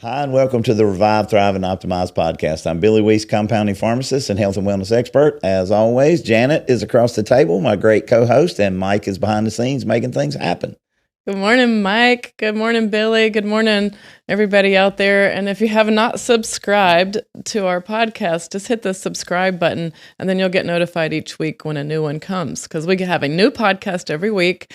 Hi, and welcome to the Revive, Thrive, and Optimize podcast. I'm Billy Weiss, compounding pharmacist and health and wellness expert. As always, Janet is across the table, my great co-host, and Mike is behind the scenes making things happen. Good morning, Mike. Good morning, Billy. Good morning, everybody out there. And if you have not subscribed to our podcast, just hit the subscribe button, and then you'll get notified each week when a new one comes, because we have a new podcast every week.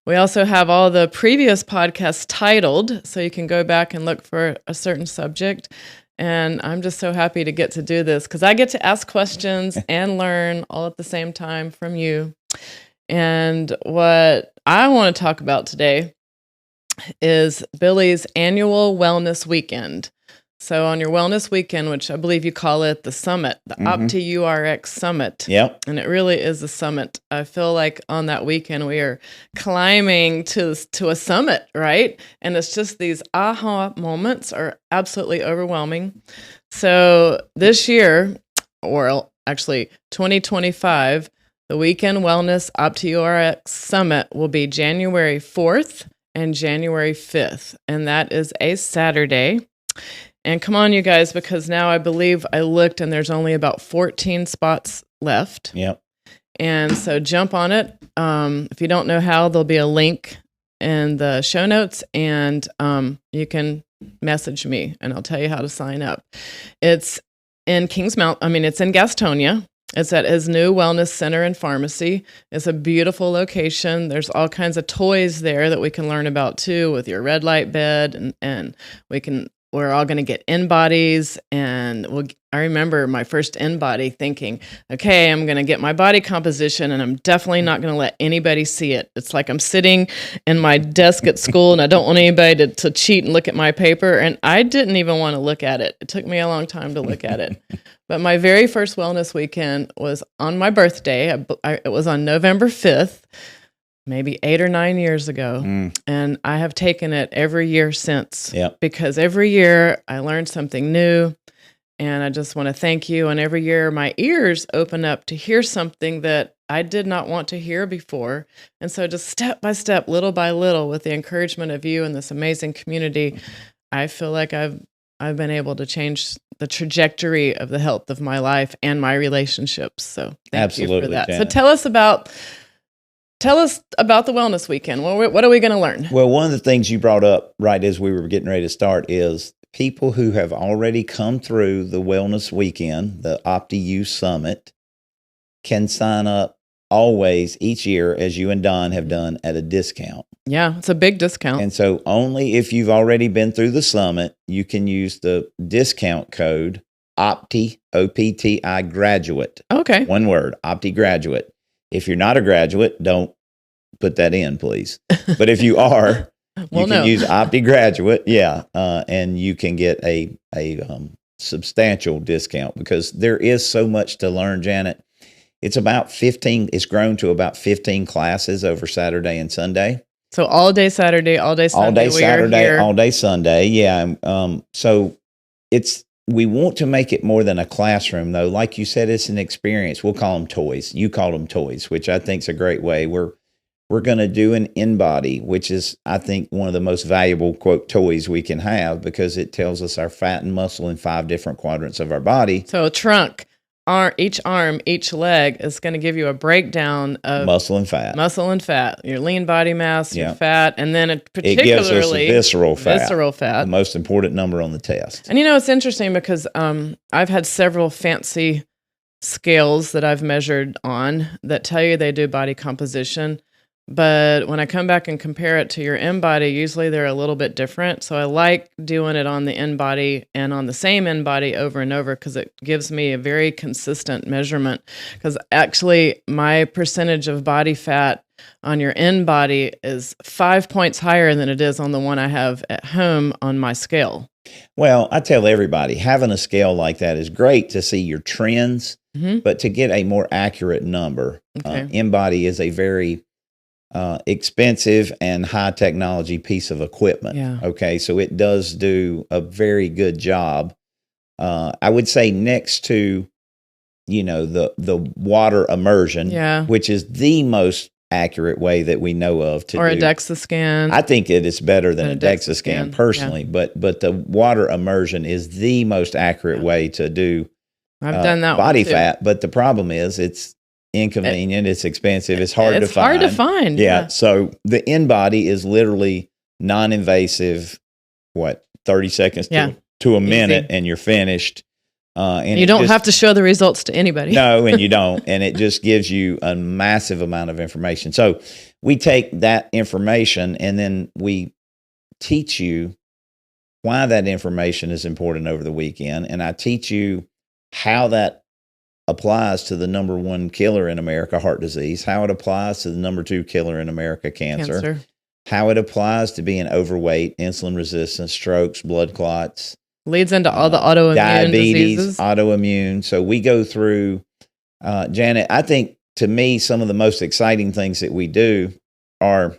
We also have all the previous podcasts titled, so you can go back and look for a certain subject. And I'm just so happy to get to do this, because I get to ask questions and learn all at the same time from you. And what I want to talk about today is Billy's annual wellness weekend. So on your wellness weekend, which I believe you call it the summit, the OptiYou RX summit. Yep. And it really is a summit. I feel like on that weekend we are climbing to a summit, right? And it's just these aha moments are absolutely overwhelming. So this year, or actually 2025, the Weekend Wellness OptiYou RX Summit will be January 4th and January 5th. And that is a Saturday. And come on, you guys, because now I believe I looked and there's only about 14 spots left. Yep. And so jump on it. If you don't know how, there'll be a link in the show notes, and you can message me and I'll tell you how to sign up. It's in it's in Gastonia. It's at his new wellness center and pharmacy. It's a beautiful location. There's all kinds of toys there that we can learn about too, with your red light bed, and we're all going to get InBodies. And I remember my first InBody thinking, okay, I'm going to get my body composition, and I'm definitely not going to let anybody see it. It's like I'm sitting in my desk at school and I don't want anybody to cheat and look at my paper. And I didn't even want to look at it. It took me a long time to look at it. But my very first wellness weekend was on my birthday. It was on November 5th, maybe 8 or 9 years ago. And I have taken it every year since. Yep. Because every year I learned something new. And I just want to thank you. And every year my ears open up to hear something that I did not want to hear before. And so just step by step, little by little, with the encouragement of you and this amazing community, I feel like I've been able to change the trajectory of the health of my life and my relationships. So thank you for that. Janet. So tell us about the wellness weekend. What are we going to learn? Well, one of the things you brought up right as we were getting ready to start is people who have already come through the wellness weekend, the OptiYou Summit, can sign up always each year, as you and Don have done, at a discount. Yeah, it's a big discount. And so only if you've already been through the summit, you can use the discount code OPTI, O-P-T-I, graduate. Okay. One word, OPTI graduate. If you're not a graduate, don't put that in, please. But if you are, you can use OPTI graduate, and you can get a substantial discount, because there is so much to learn, Janet. It's grown to about 15 classes over Saturday and Sunday. So all day Saturday, all day Sunday. All day Saturday, all day Sunday. Yeah. So we want to make it more than a classroom, though. Like you said, it's an experience. We'll call them toys. You call them toys, which I think is a great way. We're going to do an InBody, which is, I think, one of the most valuable, quote, toys we can have, because it tells us our fat and muscle in 5 different quadrants of our body. So a trunk. Each arm, each leg is going to give you a breakdown of muscle and fat, your lean body mass, your fat, and then particularly it gives us a visceral fat, the most important number on the test. And it's interesting because I've had several fancy scales that I've measured on that tell you they do body composition. But when I come back and compare it to your InBody, usually they're a little bit different. So I like doing it on the InBody and on the same InBody over and over, because it gives me a very consistent measurement. Because actually, my percentage of body fat on your InBody is 5 points higher than it is on the one I have at home on my scale. Well, I tell everybody, having a scale like that is great to see your trends, but to get a more accurate number, InBody is a very expensive and high technology piece of equipment. Yeah. Okay. So it does do a very good job. I would say next to, the water immersion, which is the most accurate way that we know of to or do. a DEXA scan. I think it is better than a DEXA DEXA scan scan, personally, but the water immersion is the most accurate way to do I've done that body one too. fat. But the problem is it's inconvenient, it's expensive, it's hard to find. It's hard to find. Yeah. So the in-body is literally non-invasive, 30 seconds to a minute, and you're finished. And you don't have to show the results to anybody. No, and you don't. And it just gives you a massive amount of information. So we take that information and then we teach you why that information is important over the weekend. And I teach you how that applies to the number one killer in America, heart disease, how it applies to the number two killer in America, cancer. How it applies to being overweight, insulin resistance, strokes, blood clots. Leads into all the autoimmune diabetes, diseases. autoimmune. So we go through, Janet, I think to me, some of the most exciting things that we do are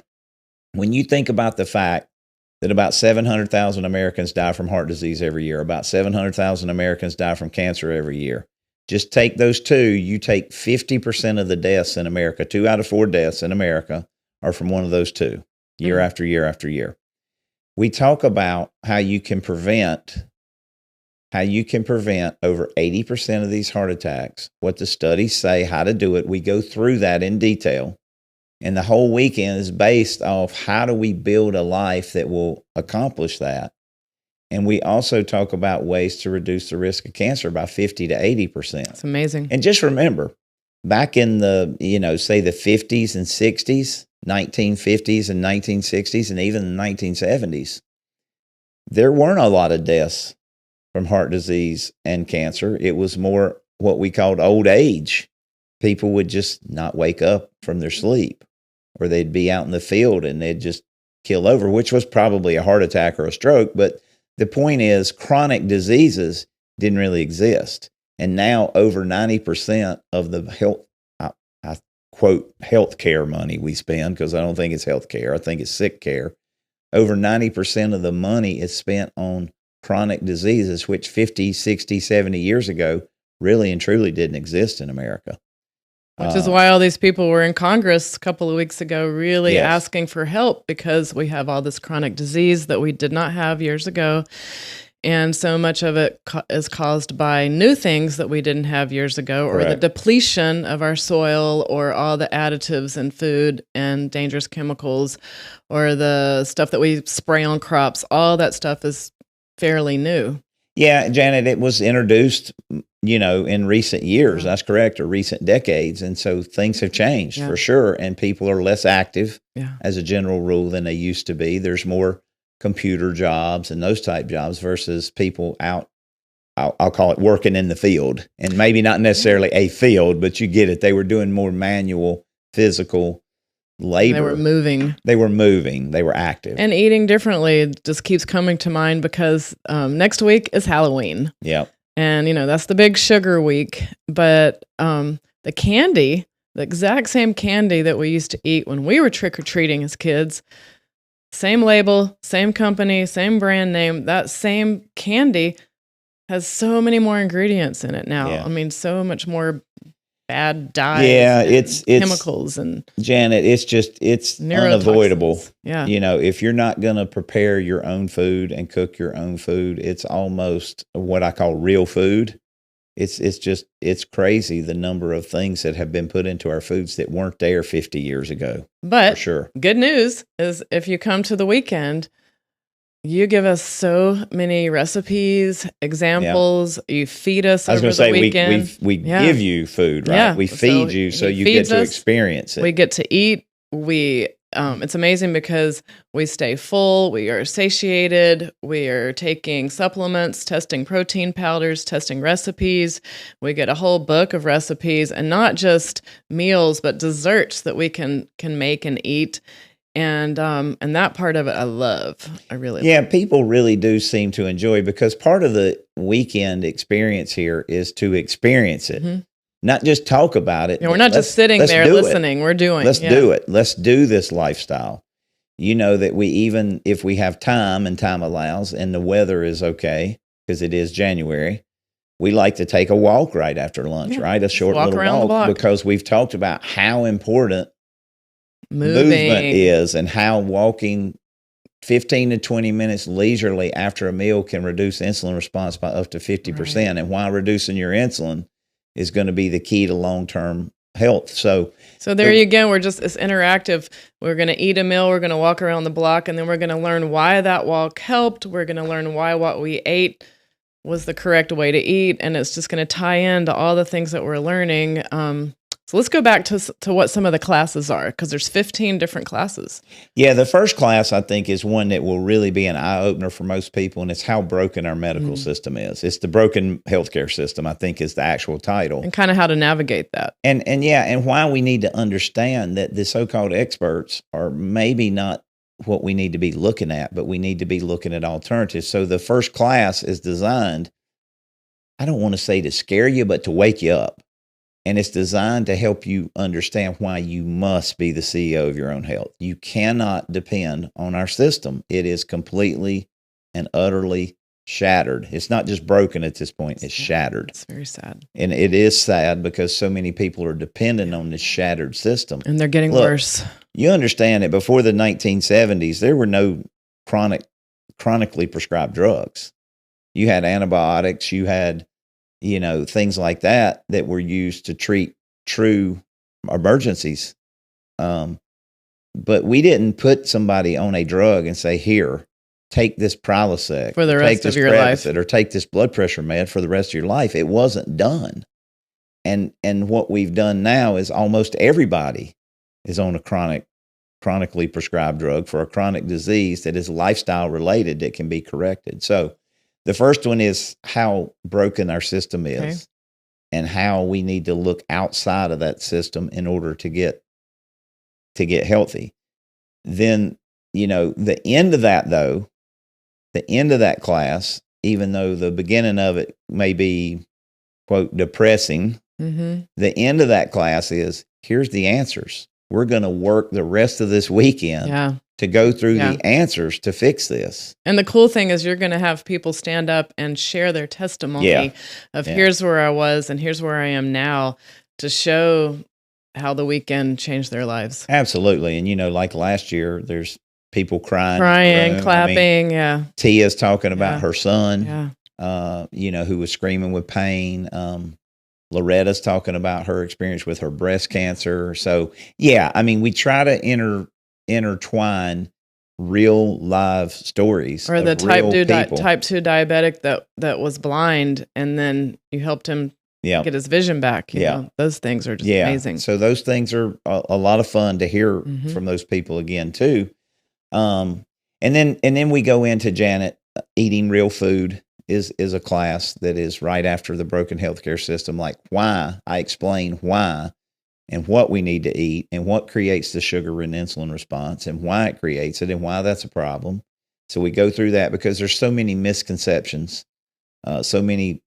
when you think about the fact that about 700,000 Americans die from heart disease every year, about 700,000 Americans die from cancer every year. Just take those two, you take 50% of the deaths in America, 2 out of 4 deaths in America are from one of those two, year after year after year. We talk about how you can prevent over 80% of these heart attacks, what the studies say, how to do it. We go through that in detail. And the whole weekend is based off how do we build a life that will accomplish that. And we also talk about ways to reduce the risk of cancer by 50 to 80%. It's amazing. And just remember, back in the, say the 50s and 60s, 1950s and 1960s, and even the 1970s, there weren't a lot of deaths from heart disease and cancer. It was more what we called old age. People would just not wake up from their sleep, or they'd be out in the field and they'd just kill over, which was probably a heart attack or a stroke. But the point is, chronic diseases didn't really exist. And now over 90% of the I quote, healthcare money we spend, because I don't think it's healthcare, I think it's sick care. Over 90% of the money is spent on chronic diseases, which 50, 60, 70 years ago really and truly didn't exist in America. Which is why all these people were in Congress a couple of weeks ago really asking for help, because we have all this chronic disease that we did not have years ago. And so much of it is caused by new things that we didn't have years ago, or the depletion of our soil, or all the additives in food and dangerous chemicals, or the stuff that we spray on crops. All that stuff is fairly new. Yeah, Janet, it was introduced, in recent years. That's correct, or recent decades. And so things have changed for sure. And people are less active as a general rule than they used to be. There's more computer jobs and those type jobs versus people out, I'll call it working in the field. And maybe not necessarily a field, but you get it. They were doing more manual, physical labor. They were moving. They were active. And eating differently. It just keeps coming to mind because next week is Halloween. Yeah. And, that's the big sugar week. But the candy, the exact same candy that we used to eat when we were trick-or-treating as kids, same label, same company, same brand name, that same candy has so many more ingredients in it now. I mean, so much more bad dyes. Yeah, it's chemicals and Janet, it's unavoidable. Yeah. If you're not going to prepare your own food and cook your own food, it's almost what I call real food. It's crazy the number of things that have been put into our foods that weren't there 50 years ago. But for sure. Good news is if you come to the weekend, you give us so many recipes, examples. You feed us over the weekend. We give you food, right? We feed you so you get to experience it. We get to eat. It's amazing because we stay full, we are satiated, we are taking supplements, testing protein powders, testing recipes. We get a whole book of recipes, and not just meals, but desserts that we can make and eat. And that part of it I love. I really love. Yeah, people really do seem to enjoy, because part of the weekend experience here is to experience it. Mm-hmm. Not just talk about it. We're not just sitting there listening. We're doing. Let's do it. Let's do this lifestyle. That even if we have time and time allows and the weather is okay, because it is January, we like to take a walk right after lunch, right? A short little walk, because we've talked about how important movement is, and how walking 15 to 20 minutes leisurely after a meal can reduce insulin response by up to 50%, right. And why reducing your insulin is going to be the key to long-term health. So there you go. It's interactive. We're going to eat a meal. We're going to walk around the block, and then we're going to learn why that walk helped. We're going to learn why what we ate was the correct way to eat. And it's just going to tie into all the things that we're learning. So let's go back to what some of the classes are, because there's 15 different classes. Yeah, the first class, I think, is one that will really be an eye-opener for most people, and it's how broken our medical system is. It's the broken healthcare system, I think, is the actual title. And kind of how to navigate that. And why we need to understand that the so-called experts are maybe not what we need to be looking at, but we need to be looking at alternatives. So the first class is designed, I don't want to say to scare you, but to wake you up. And it's designed to help you understand why you must be the CEO of your own health. You cannot depend on our system. It is completely and utterly shattered. It's not just broken at this point, it's shattered. It's very sad. And it is sad because so many people are dependent on this shattered system. And they're getting worse. You understand that before the 1970s, there were no chronically prescribed drugs. You had antibiotics, you had things like that were used to treat true emergencies. But we didn't put somebody on a drug and say, here, take this Prilosec for the rest of your life, or take this blood pressure med for the rest of your life. It wasn't done. And what we've done now is almost everybody is on a chronically prescribed drug for a chronic disease that is lifestyle related that can be corrected. So the first one is how broken our system is, and how we need to look outside of that system in order to get healthy. Then, the end of that class, even though the beginning of it may be, quote, depressing, the end of that class is, here's the answers. We're going to work the rest of this weekend to go through the answers to fix this. And the cool thing is you're going to have people stand up and share their testimony of here's where I was and here's where I am now, to show how the weekend changed their lives. Absolutely. And, like last year, there's people crying, clapping. Tia's talking about her son, who was screaming with pain. Loretta's talking about her experience with her breast cancer. So, we try to intertwine real live stories. Or the type 2 diabetic that was blind, and then you helped him get his vision back. You know, those things are just amazing. So those things are a lot of fun to hear from those people again too. And then we go into Janet, eating real food is a class that is right after the broken healthcare system. Like why, I explain why and what we need to eat and what creates the sugar and insulin response and why it creates it and why that's a problem. So we go through that because there's so many misconceptions, so many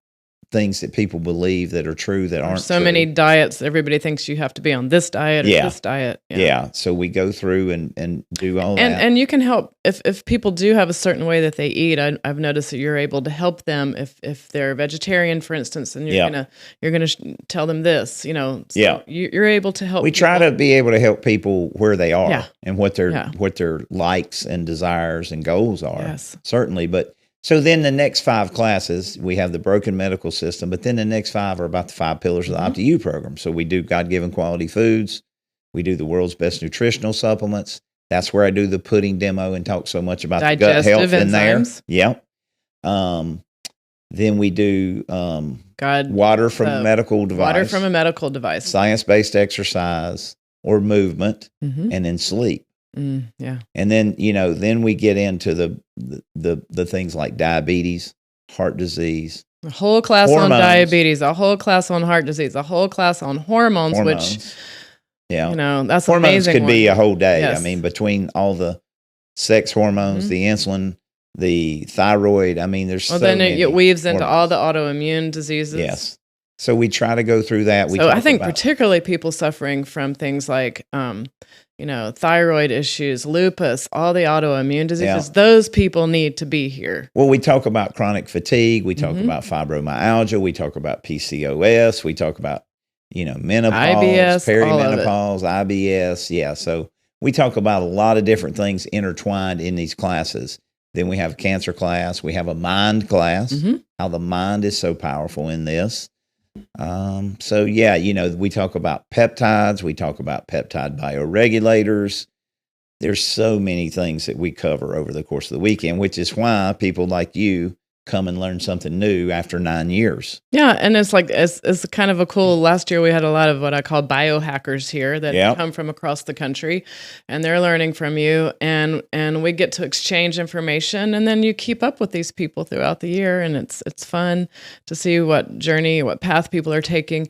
things that people believe that are true that aren't so true. Many diets. Everybody thinks you have to be on this diet or this diet. Yeah. So we go through and do all that. And you can help if people do have a certain way that they eat. I've noticed that you're able to help them if they're vegetarian, for instance, and you're gonna tell them this. So you're able to help. We try to be able to help people where they are and what their likes and desires and goals are. Yes. Certainly, but. So then the next 5 classes, we have the broken medical system, but then the next 5 are about the 5 pillars of the OptiYou program. So we do God-given quality foods. We do the world's best nutritional supplements. That's where I do the pudding demo and talk so much about digestive the gut health enzymes. in there. Yeah. Then we do water from a medical device. Water from a medical device. Science-based exercise or movement, and then sleep. And then then we get into the things like diabetes, heart disease, a whole class on diabetes, a whole class on heart disease, a whole class on hormones. Which that's hormones amazing. Could be a whole day. Yes. I mean, between all the sex hormones, the insulin, the thyroid. I mean, there's then it weaves into all the autoimmune diseases. Yes. So we try to go through that. So I think particularly people suffering from things like thyroid issues, lupus, all the autoimmune diseases, those people need to be here. Well, we talk about chronic fatigue. We talk about fibromyalgia. We talk about PCOS. We talk about, menopause, IBS, perimenopause, IBS. Yeah. So we talk about a lot of different things intertwined in these classes. Then we have a cancer class. We have a mind class, how the mind is so powerful in this. So yeah, we talk about peptides. We talk about peptide bioregulators. There's so many things that we cover over the course of the weekend, which is why people like you come and learn something new after 9 years. Yeah, and it's like it's kind of a cool. Last year we had a lot of what I call biohackers here that come from across the country, and they're learning from you, and we get to exchange information, and then you keep up with these people throughout the year, and it's fun to see what path people are taking.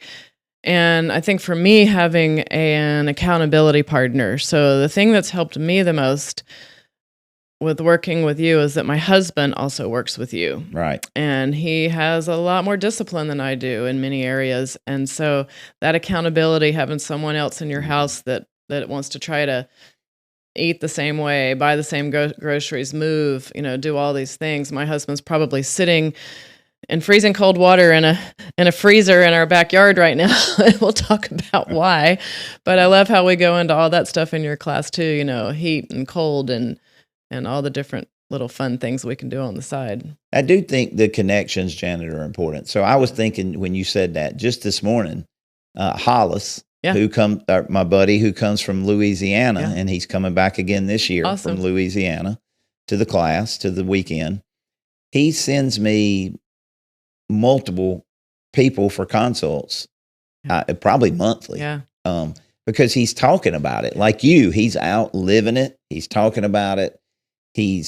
And I think for me, having an accountability partner. So the thing that's helped me the most with working with you is that my husband also works with you. Right. And he has a lot more discipline than I do in many areas. And so that accountability, having someone else in your house that wants to try to eat the same way, buy the same groceries, move, do all these things. My husband's probably sitting in freezing cold water in a freezer in our backyard right now. We'll talk about why. But I love how we go into all that stuff in your class too, heat and cold and all the different little fun things we can do on the side. I do think the connections, Janet, are important. So I was thinking when you said that just this morning, Hollis, my buddy who comes from Louisiana, and he's coming back again this year from Louisiana to the class, to the weekend. He sends me multiple people for consults, probably monthly. Yeah. Because he's talking about it like you. He's out living it. He's talking about it. He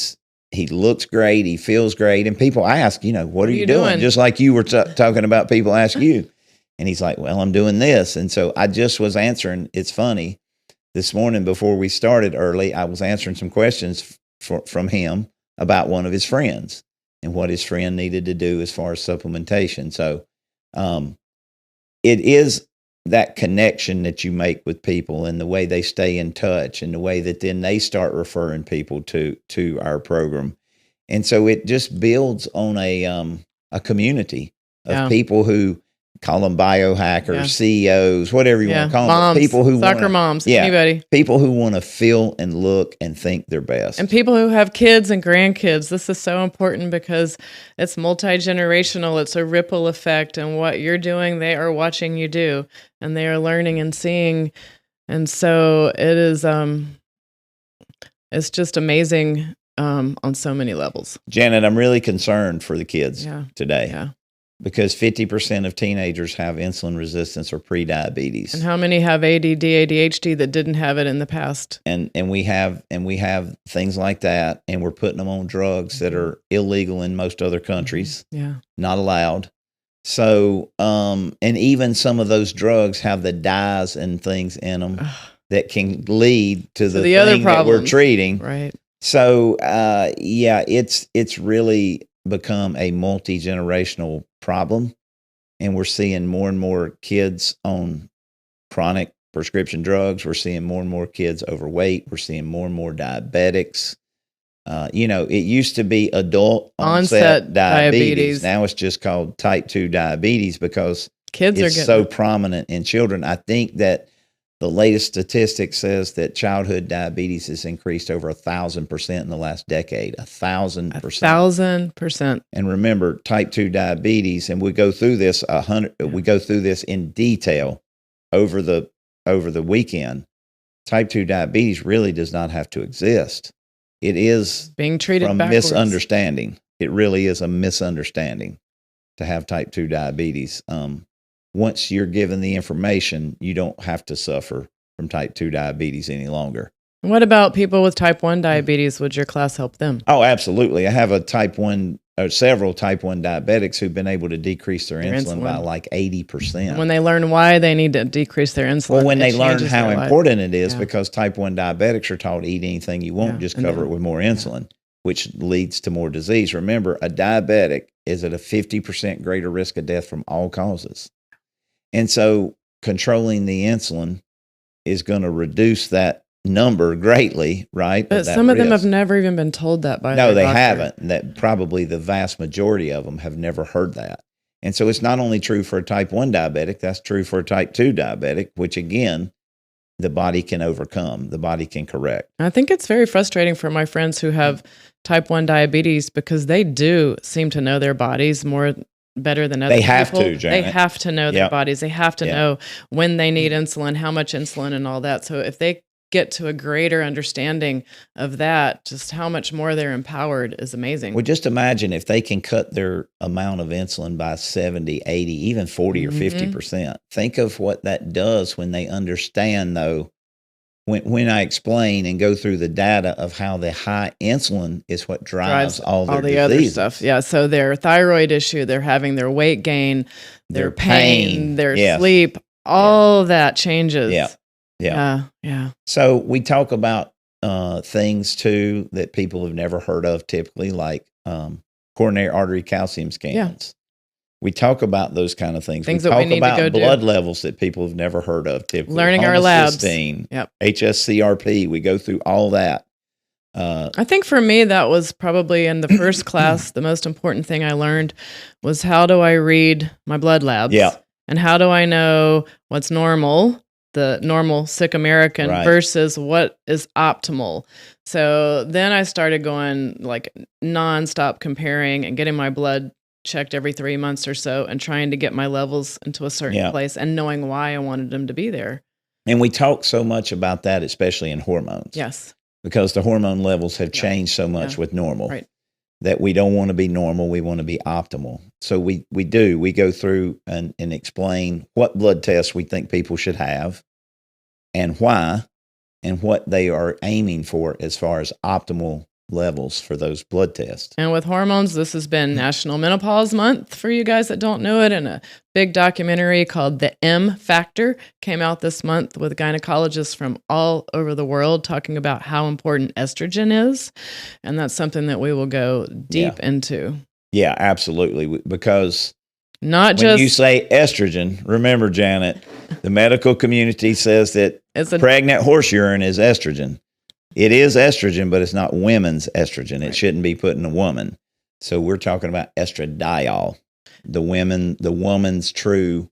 looks great. He feels great. And people ask, what are you doing? Just like you were talking about people ask you. And he's like, well, I'm doing this. And so I just was answering. It's funny. This morning before we started early, I was answering some questions from him about one of his friends and what his friend needed to do as far as supplementation. So it is that connection that you make with people and the way they stay in touch and the way that then they start referring people to our program. And so it just builds on a community of people who call them biohackers, CEOs, whatever you want to call moms, them. People who soccer moms, anybody. People who want to feel and look and think their best. And people who have kids and grandkids. This is so important because it's multi-generational. It's a ripple effect. And what you're doing, they are watching you do. And they are learning and seeing. And so it is, it's just amazing on so many levels. Janet, I'm really concerned for the kids today. Yeah. Because 50% of teenagers have insulin resistance or prediabetes. And how many have ADD, ADHD that didn't have it in the past? And we have things like that, and we're putting them on drugs that are illegal in most other countries. Yeah. Not allowed. So, and even some of those drugs have the dyes and things in them that can lead to the other thing that we're treating. Right. So, it's really become a multi-generational problem, and we're seeing more and more kids on chronic prescription drugs. We're seeing more and more kids overweight. We're seeing more and more diabetics. It used to be adult onset diabetes. Now it's just called type 2 diabetes because it's so prominent in children. I think that the latest statistic says that childhood diabetes has increased over 1,000% in the last decade. 1,000%. 1,000%. And remember, type 2 diabetes, and we go through this we go through this in detail over the weekend. Type 2 diabetes really does not have to exist. It is being treated from backwards. Misunderstanding. It really is a misunderstanding to have type 2 diabetes. Once you're given the information, you don't have to suffer from type 2 diabetes any longer. What about people with type 1 diabetes? Would your class help them? Oh, absolutely. I have several type 1 diabetics who've been able to decrease their insulin by like 80%. When they learn why they need to decrease their insulin. Well, when they learn how important it is, because type 1 diabetics are taught to eat anything you want, just cover it with more insulin, which leads to more disease. Remember, a diabetic is at a 50% greater risk of death from all causes. And so controlling the insulin is going to reduce that number greatly, right? But some of them have never even been told that by No, their they doctor. haven't. That probably the vast majority of them have never heard that. And so it's not only true for a type 1 diabetic, that's true for a type 2 diabetic, which again, the body can overcome, the body can correct. I think it's very frustrating for my friends who have type 1 diabetes because they do seem to know their bodies better than other people. They have to, Janet. They have to know their bodies. They have to Yep. know when they need insulin, how much insulin and all that. So if they get to a greater understanding of that, just how much more they're empowered is amazing. Well, just imagine if they can cut their amount of insulin by 70, 80, even 40 or 50%. Think of what that does when they understand, though, when I explain and go through the data of how the high insulin is what drives all their the diseases. other stuff. Yeah. So their thyroid issue, they're having their weight gain, their pain, their sleep, all that changes. Yeah. So we talk about things too that people have never heard of typically, like coronary artery calcium scans. Yeah. We talk about those kind of things. Things we that talk we need about to go blood do. levels that people have never heard of typically. Learning our labs. Homocysteine, Yep. HSCRP. We go through all that. I think for me, that was probably in the first class. The most important thing I learned was how do I read my blood labs? Yeah. And how do I know what's normal, the normal sick American versus what is optimal? So then I started going like nonstop comparing and getting my blood checked every 3 months or so and trying to get my levels into a certain place and knowing why I wanted them to be there. And we talk so much about that, especially in hormones. Yes. Because the hormone levels have changed so much with normal that we don't want to be normal. We want to be optimal. So we go through and explain what blood tests we think people should have and why and what they are aiming for as far as optimal levels for those blood tests. And with hormones, this has been National Menopause Month for you guys that don't know it. And a big documentary called The M Factor came out this month with gynecologists from all over the world talking about how important estrogen is. And that's something that we will go deep into. Yeah, absolutely. Because not when just you say estrogen, remember, Janet, the medical community says that pregnant horse urine is estrogen. It is estrogen, but it's not women's estrogen. It shouldn't be put in a woman. So we're talking about estradiol, the woman's true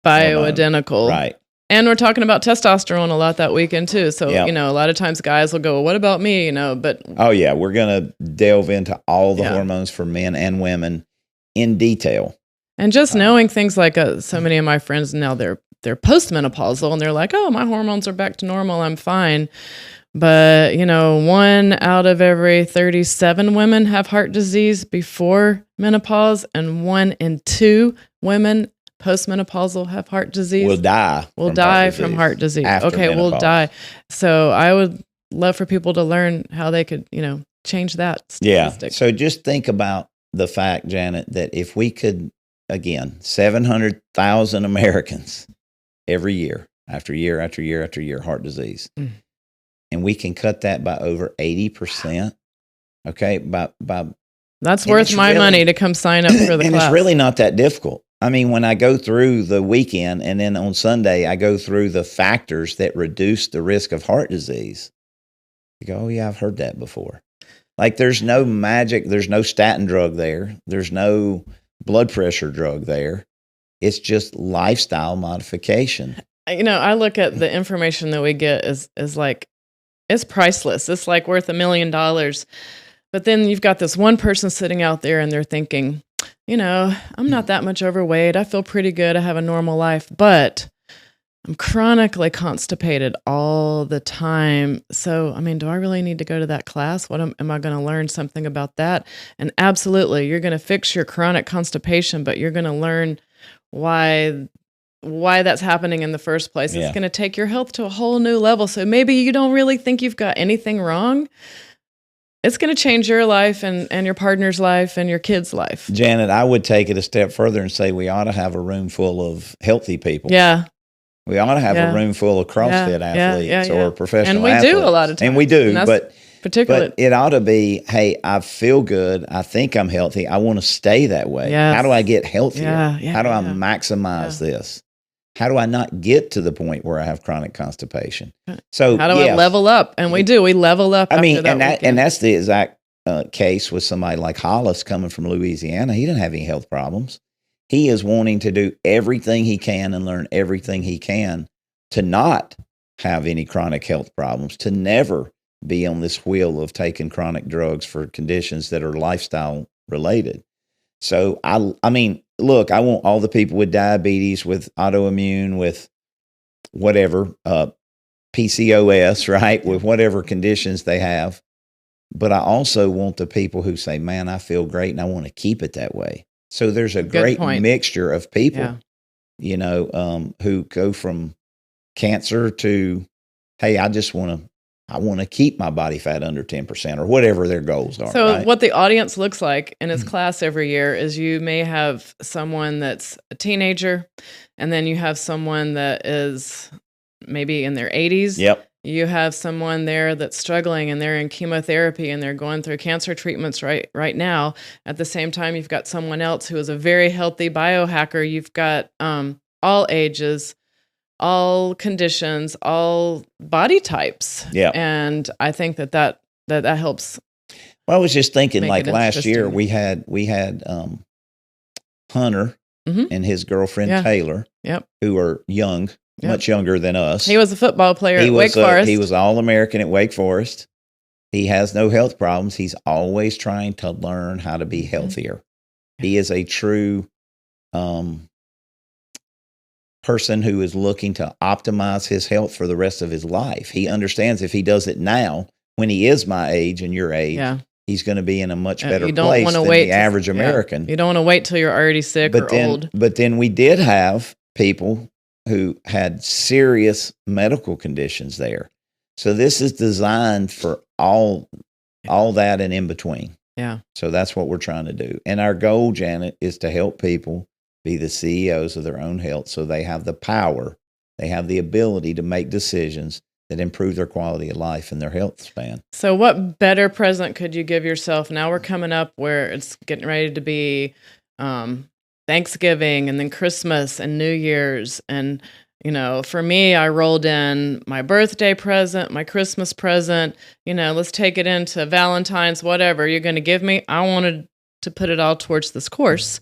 bioidentical. Hormone. Right. And we're talking about testosterone a lot that weekend too. So, a lot of times guys will go, well, what about me? But oh yeah, we're going to delve into all the hormones for men and women in detail. And just knowing things like so many of my friends now, they're postmenopausal and they're like, oh, my hormones are back to normal. I'm fine. But, 1 out of every 37 women have heart disease before menopause, and 1 in 2 women postmenopausal have heart disease. Will die from heart disease. Okay, will die. So I would love for people to learn how they could, change that statistic. Yeah. So just think about the fact, Janet, that if we could, again, 700,000 Americans every year, after year, after year, after year, heart disease. And we can cut that by over 80%. Okay, by that's worth my money to come sign up for the and class. It's really not that difficult. I mean, when I go through the weekend and then on Sunday I go through the factors that reduce the risk of heart disease, you go, oh yeah, I've heard that before. Like there's no magic, there's no statin drug there, there's no blood pressure drug there. It's just lifestyle modification. I look at the information that we get as like, it's priceless. It's like worth $1 million. But then you've got this one person sitting out there and they're thinking, I'm not that much overweight. I feel pretty good. I have a normal life, but I'm chronically constipated all the time. So, do I really need to go to that class? Am I going to learn something about that? And absolutely, you're going to fix your chronic constipation, but you're going to learn why that's happening in the first place. It's going to take your health to a whole new level. So maybe you don't really think you've got anything wrong. It's going to change your life and your partner's life and your kid's life. Janet, I would take it a step further and say we ought to have a room full of healthy people. Yeah. We ought to have a room full of CrossFit athletes or professional athletes. And we do a lot of times. And we do, but it ought to be, hey, I feel good. I think I'm healthy. I want to stay that way. Yes. How do I get healthier? How do I maximize this? How do I not get to the point where I have chronic constipation? So how do I level up? And we level up. And that's the exact case with somebody like Hollis coming from Louisiana. He didn't have any health problems. He is wanting to do everything he can and learn everything he can to not have any chronic health problems, to never be on this wheel of taking chronic drugs for conditions that are lifestyle related. So I mean, look, I want all the people with diabetes, with autoimmune, with whatever, PCOS, right? With whatever conditions they have. But I also want the people who say, man, I feel great and I want to keep it that way. So there's a great mixture of people, who go from cancer to, hey, I want to keep my body fat under 10% or whatever their goals are. So what the audience looks like in his class every year is you may have someone that's a teenager, and then you have someone that is maybe in their 80s. Yep. You have someone there that's struggling and they're in chemotherapy and they're going through cancer treatments right now. At the same time, you've got someone else who is a very healthy biohacker. You've got all ages, all conditions, all body types. Yeah. And I think that helps. Well, I was just thinking, like last year we had Hunter and his girlfriend Taylor, who are young, much younger than us. He was a football player at Wake Forest. He was All-American at Wake Forest. He has no health problems. He's always trying to learn how to be healthier. He is a true person who is looking to optimize his health for the rest of his life. He understands if he does it now, when he is my age and your age, he's going to be in a much better place than the average American. You don't want to wait till you're already sick or old. But then we did have people who had serious medical conditions there. So this is designed for all that and in between. Yeah. So that's what we're trying to do. And our goal, Janet, is to help people be the CEOs of their own health so they have the power, they have the ability to make decisions that improve their quality of life and their health span. So what better present could you give yourself? Now we're coming up where it's getting ready to be Thanksgiving and then Christmas and New Year's. And, for me, I rolled in my birthday present, my Christmas present, let's take it into Valentine's, whatever you're going to give me. I wanted to put it all towards this course.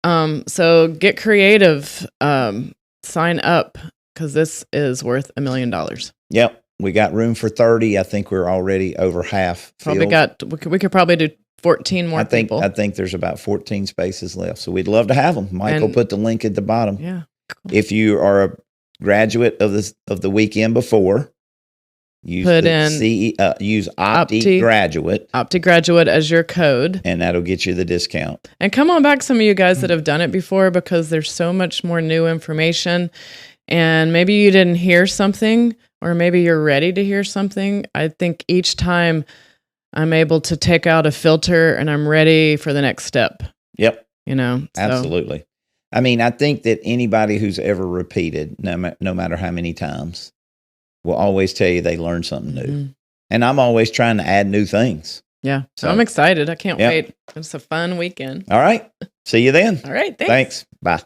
So get creative, sign up, because this is worth $1 million. Yep. We got room for 30. I think we're already over half filled. We could probably do 14 more people. I think there's about 14 spaces left. So we'd love to have them. Michael put the link at the bottom. Yeah. Cool. If you are a graduate of the weekend before, use OptiGraduate. OptiGraduate as your code. And that'll get you the discount. And come on back, some of you guys that have done it before, because there's so much more new information. And maybe you didn't hear something, or maybe you're ready to hear something. I think each time I'm able to take out a filter and I'm ready for the next step. Yep. Absolutely. I mean, I think that anybody who's ever repeated, no matter how many times, will always tell you they learned something new. Mm-hmm. And I'm always trying to add new things. Yeah. So I'm excited. I can't wait. It's a fun weekend. All right. See you then. All right. Thanks. Bye.